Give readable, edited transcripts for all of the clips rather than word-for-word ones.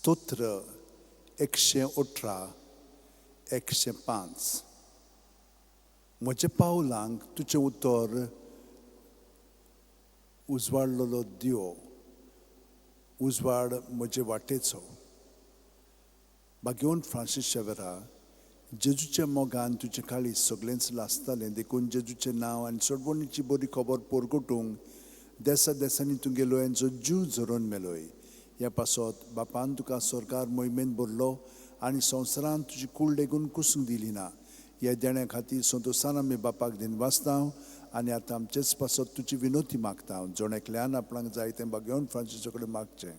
स्तोत्र 118 105. म्हज्या पावलांक तुजें उतर उजवाडलेलो दियो, उजवाड म्हजे वाटेचो. बागेवन फ्रांसीस शेवेरा, जेजूच्या मोगान तुजें काळीज सगळेंच लासतालें, देखून जेजूचें नांव आनी सोडवणीची बरी खबर पोरगोटूंक देसा देसांनी तुगेलो यांचो जीव झरोवन मेलोय. ह्या पासत बापान तुका सरकार मोहिमेन भरलो आनी संवसारान तुजी कूळ लेगून कुसूंक दिली ना. ह्या देण्या खातीर संतोशान आमी बापाक दिन वाचता आनी आतां आमचेच पासत तुजी विनोती मागता. जोण एकल्यान आपणाक जाय तें बागेवन फ्रांसीसा कडेन मागचें.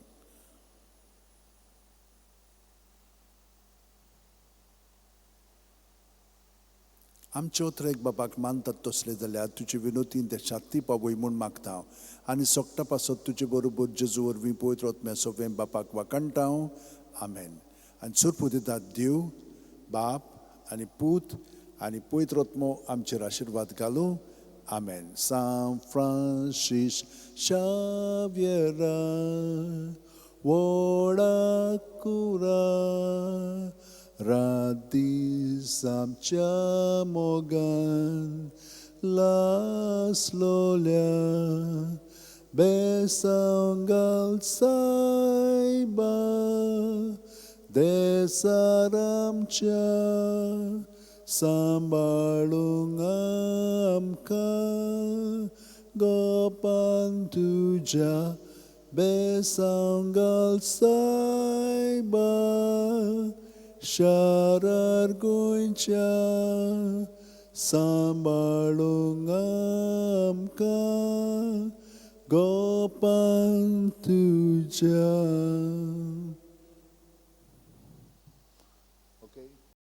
आमचे ओत्रेक बापाक मानतात तसले जाल्यार तुजी विनोतीन ते शांती पावय म्हूण मागता आनी सोगटा पासत तुजे बरोबर जेजू वरवीं पवित्र आत्म्या सोबें बापाक वाकणटा. आमेन. आनी सुरपू दितात देव बाप आनी पूत आनी पवित्र आत्मो आमचेर आशिर्वाद घालूं. आमेन. San Francis Xavier, व्हडा कुरा रातीस आमच्या मोगान लासलोल्या, बेसांव घाल सायबा देसार आमच्या, सांबाळूंक आमकां गोपान तुज्या, बेसांव घाल सायबा शारार गोंयच्या, सांबाळूंक आमकां गोपान तुज्या. ओके.